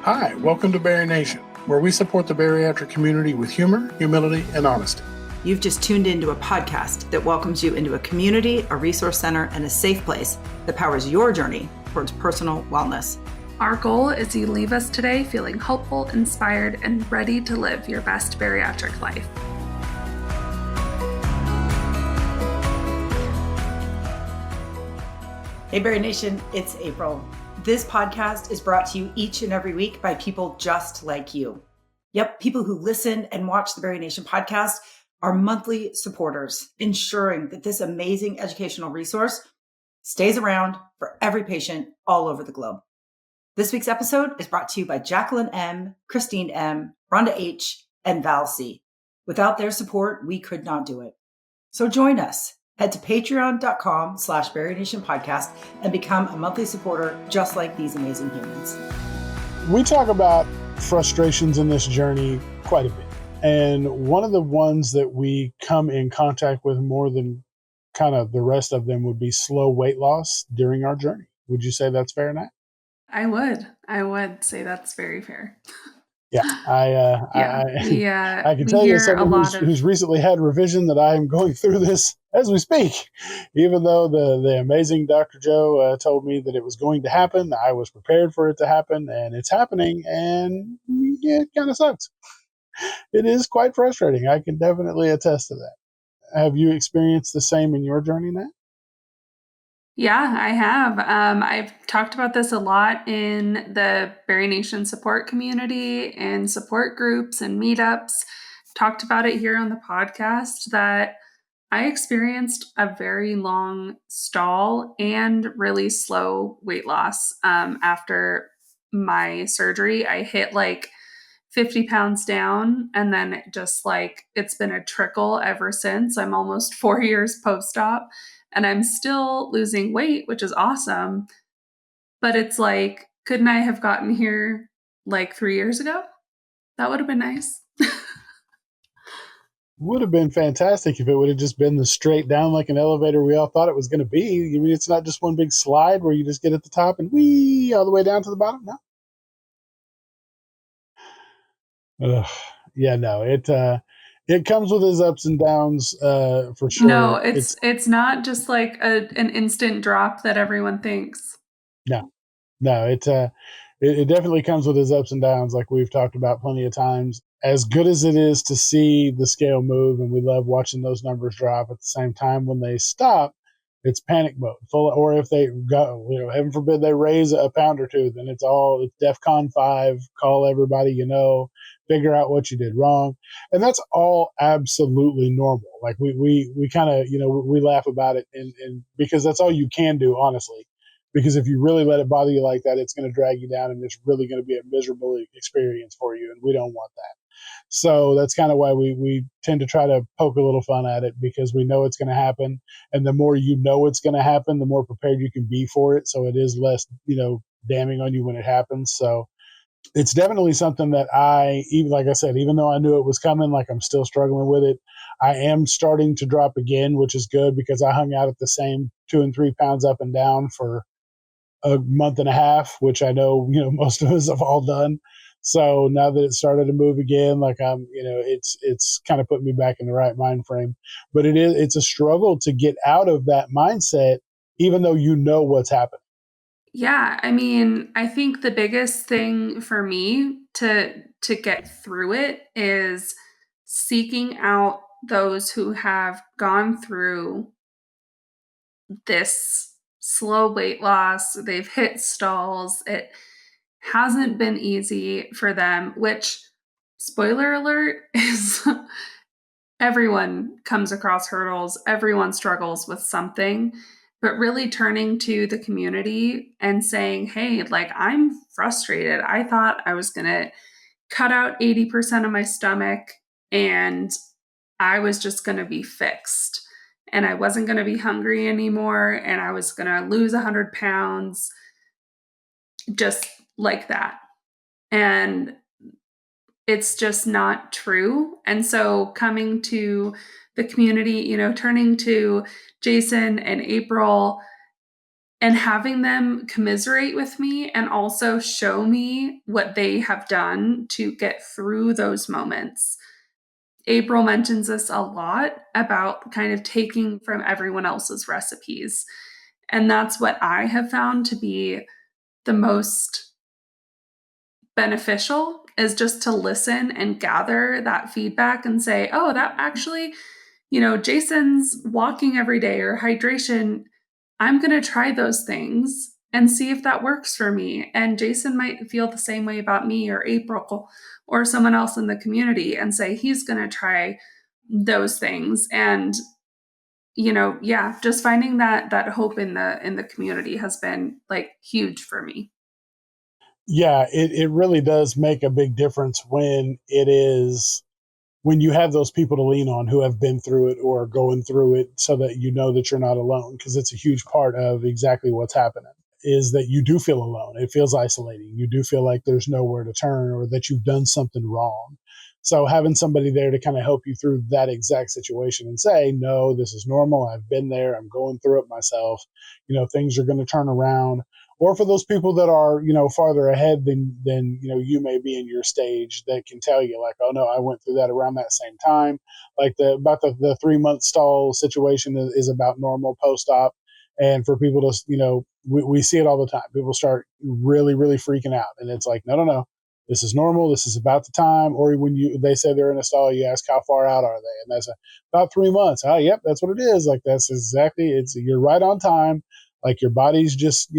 Hi, welcome to BariNation, where we support the bariatric community with humor, humility, and honesty. You've just tuned into a podcast that welcomes you into a community, a resource center, and a safe place that powers your journey towards personal wellness. Our goal is you leave us today feeling hopeful, inspired, and ready to live your best bariatric life. Hey, BariNation, it's April. This podcast is brought to you each and every week by people just like you. Yep, people who listen and watch the BariNation podcast are monthly supporters, ensuring that this amazing educational resource stays around for every patient all over the globe. This week's episode is brought to you by Jacqueline M., Christine M., Rhonda H., and Val C. Without their support, we could not do it. So join us. Head to patreon.com/BariNation podcast and become a monthly supporter just like these amazing humans. We talk about frustrations in this journey quite a bit. And one of the ones that we come in contact with more than kind of the rest of them would be slow weight loss during our journey. Would you say that's fair, Nat? I would say that's very fair. Yeah, I can tell you as someone who's recently had revision that I am going through this as we speak. Even though the amazing Dr. Joe told me that it was going to happen, I was prepared for it to happen, and it's happening, and yeah, it kind of sucks. It is quite frustrating. I can definitely attest to that. Have you experienced the same in your journey, Nat? Yeah, I have. I've talked about this a lot in the BariNation support community and support groups and meetups. Talked about it here on the podcast that I experienced a very long stall and really slow weight loss after my surgery. I hit like 50 pounds down, and then it's been a trickle ever since. I'm almost 4 years post-op. And I'm still losing weight, which is awesome. But it's like, couldn't I have gotten here like 3 years ago? That would have been nice. Would have been fantastic if it would have just been the straight down like an elevator we all thought it was going to be. I mean, it's not just one big slide where you just get at the top and whee all the way down to the bottom. No. Yeah, no. It comes with its ups and downs for sure. No, it's not just like an instant drop that everyone thinks. No, it definitely comes with its ups and downs, like we've talked about plenty of times. As good as it is to see the scale move, and we love watching those numbers drop, at the same time, when they stop, it's panic mode. Or if they go, heaven forbid they raise a pound or two, then it's DEFCON 5. Call everybody figure out what you did wrong, and that's all absolutely normal. Like we kind of we laugh about it, and because that's all you can do, honestly. Because if you really let it bother you like that, it's going to drag you down, and it's really going to be a miserable experience for you, and we don't want that. So that's kind of why we tend to try to poke a little fun at it, because we know it's going to happen, and the more you know it's going to happen, the more prepared you can be for it. So it is less damning on you when it happens. So it's definitely something that like I said, even though I knew it was coming, like I'm still struggling with it. I am starting to drop again, which is good, because I hung out at the same 2 and 3 pounds up and down for a month and a half, which I know, most of us have all done. So now that it started to move again, like it's kind of put me back in the right mind frame. But it's a struggle to get out of that mindset, even though you know what's happening. Yeah, I mean, I think the biggest thing for me to get through it is seeking out those who have gone through this slow weight loss. They've hit stalls. It hasn't been easy for them, which, spoiler alert, is everyone comes across hurdles. Everyone struggles with something. But really turning to the community and saying, hey, like, I'm frustrated. I thought I was going to cut out 80% of my stomach and I was just going to be fixed. And I wasn't going to be hungry anymore. And I was going to lose 100 pounds just like that. And it's just not true. And so coming to the community, turning to Jason and April and having them commiserate with me and also show me what they have done to get through those moments. April mentions this a lot about kind of taking from everyone else's recipes. And that's what I have found to be the most beneficial, is just to listen and gather that feedback and say, oh, that actually, Jason's walking every day or hydration. I'm going to try those things and see if that works for me. And Jason might feel the same way about me or April or someone else in the community and say he's going to try those things. And yeah, just finding that hope in the community has been like huge for me. Yeah, it really does make a big difference when you have those people to lean on who have been through it or are going through it, so that you know that you're not alone, because it's a huge part of exactly what's happening, is that you do feel alone. It feels isolating. You do feel like there's nowhere to turn or that you've done something wrong. So having somebody there to kind of help you through that exact situation and say, no, this is normal. I've been there. I'm going through it myself. Things are going to turn around. Or for those people that are, farther ahead than you may be in your stage, that can tell you like, oh no, I went through that around that same time. Like the 3 month stall situation is about normal post op. And for people to, we see it all the time. People start really, really freaking out. And it's like, no, no, no, this is normal. This is about the time. Or when they say they're in a stall, you ask how far out are they? And that's about 3 months. Oh, yep, that's what it is. Like, that's exactly, you're right on time. Like your body's just,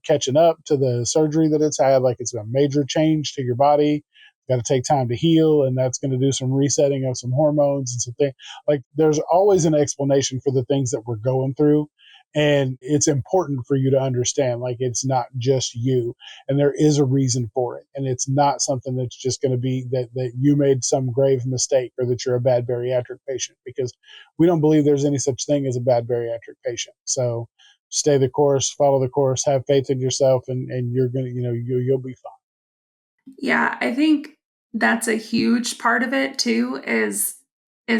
catching up to the surgery that it's had. Like it's a major change to your body. Got to take time to heal. And that's going to do some resetting of some hormones and some things. Like there's always an explanation for the things that we're going through. And it's important for you to understand, like, it's not just you, and there is a reason for it. And it's not something that's just going to be that you made some grave mistake or that you're a bad bariatric patient, because we don't believe there's any such thing as a bad bariatric patient. So stay the course, follow the course, have faith in yourself, and you're going to, you'll be fine. Yeah, I think that's a huge part of it too, is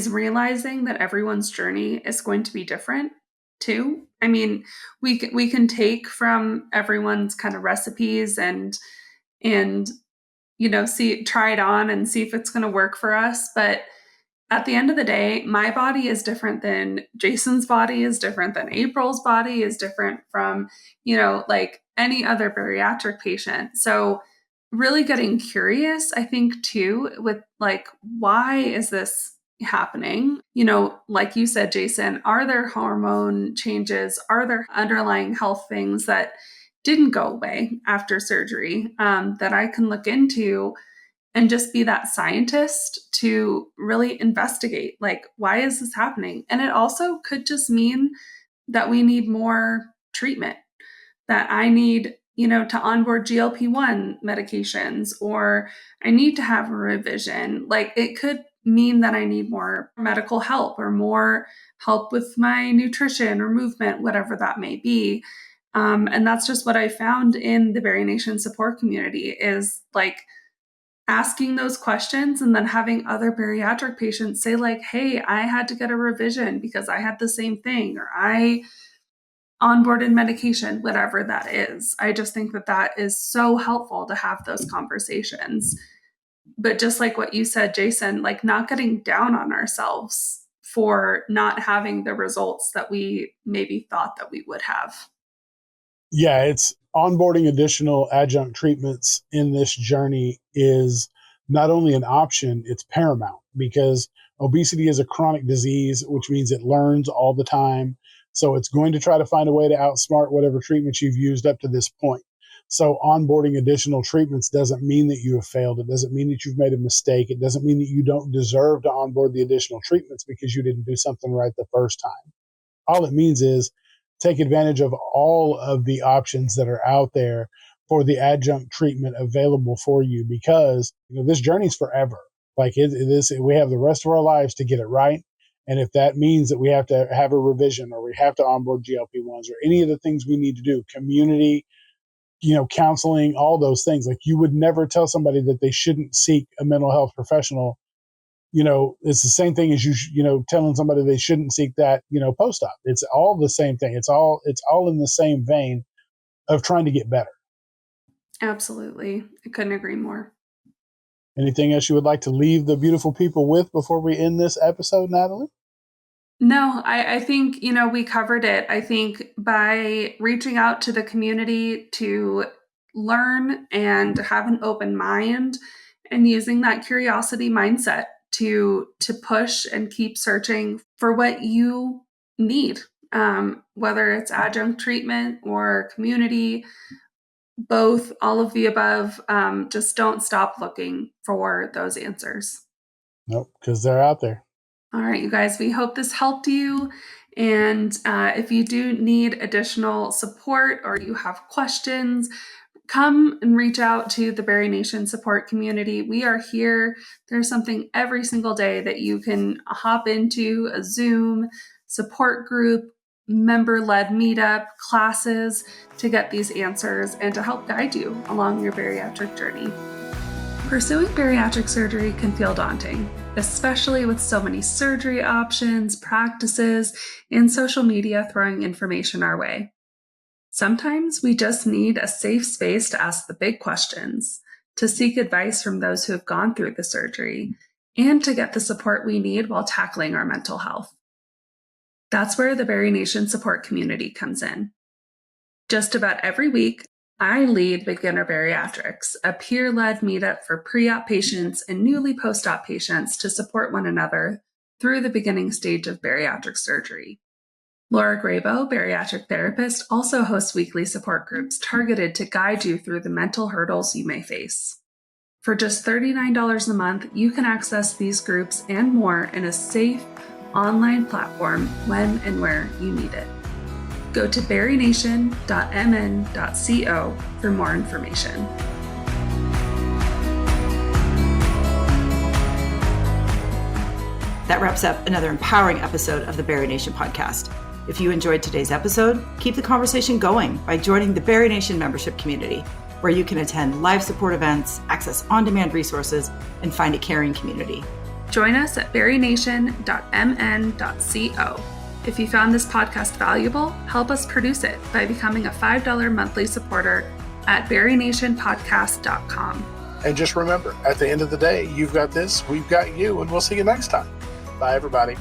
realizing that everyone's journey is going to be different too. I mean, we can take from everyone's kind of recipes and try it on and see if it's going to work for us, but at the end of the day, my body is different than Jason's body is different than April's body is different from, like any other bariatric patient. So really getting curious, I think too, with like, why is this happening? Like you said, Jason, are there hormone changes? Are there underlying health things that didn't go away after surgery that I can look into and just be that scientist to really investigate, like, why is this happening? And it also could just mean that we need more treatment, that I need, to onboard GLP-1 medications, or I need to have a revision. Like, it could mean that I need more medical help or more help with my nutrition or movement, whatever that may be. And that's just what I found in the BariNation support community, is like asking those questions and then having other bariatric patients say like, hey, I had to get a revision because I had the same thing, or I onboarded medication, whatever that is. I just think that is so helpful to have those conversations. But just like what you said, Jason, like not getting down on ourselves for not having the results that we maybe thought that we would have. Yeah, it's onboarding additional adjunct treatments in this journey is not only an option, it's paramount, because obesity is a chronic disease, which means it learns all the time. So it's going to try to find a way to outsmart whatever treatments you've used up to this point. So onboarding additional treatments doesn't mean that you have failed. It doesn't mean that you've made a mistake. It doesn't mean that you don't deserve to onboard the additional treatments because you didn't do something right the first time. All it means is take advantage of all of the options that are out there for the adjunct treatment available for you, because this journey's forever. Like we have the rest of our lives to get it right. And if that means that we have to have a revision, or we have to onboard GLP-1s, or any of the things we need to do, community, counseling, all those things, like you would never tell somebody that they shouldn't seek a mental health professional. It's the same thing as telling somebody they shouldn't seek that, post-op. It's all the same thing. It's all in the same vein. of trying to get better. Absolutely. I couldn't agree more. Anything else you would like to leave the beautiful people with before we end this episode, Natalie? No, I think, we covered it. I think by reaching out to the community to learn and have an open mind and using that curiosity mindset to push and keep searching for what you need, whether it's adjunct treatment or community, both, all of the above, just don't stop looking for those answers. Nope, because they're out there. All right, you guys, we hope this helped you. And if you do need additional support or you have questions, come and reach out to the BariNation support community. We are here. There's something every single day that you can hop into, a Zoom support group, member-led meetup, classes to get these answers and to help guide you along your bariatric journey. Pursuing bariatric surgery can feel daunting, especially with so many surgery options, practices, and social media throwing information our way. Sometimes we just need a safe space to ask the big questions, to seek advice from those who have gone through the surgery, and to get the support we need while tackling our mental health. That's where the BariNation support community comes in. Just about every week, I lead Beginner Bariatrics, a peer-led meetup for pre-op patients and newly post-op patients to support one another through the beginning stage of bariatric surgery. Laura Grabo, bariatric therapist, also hosts weekly support groups targeted to guide you through the mental hurdles you may face. For just $39 a month, you can access these groups and more in a safe, online platform when and where you need it. Go to barination.mn.co for more information. That wraps up another empowering episode of the BariNation podcast. If you enjoyed today's episode, keep the conversation going by joining the BariNation membership community, where you can attend live support events, access on-demand resources, and find a caring community. Join us at barination.mn.co. If you found this podcast valuable, help us produce it by becoming a $5 monthly supporter at barinationpodcast.com. And just remember, at the end of the day, you've got this, we've got you, and we'll see you next time. Bye, everybody.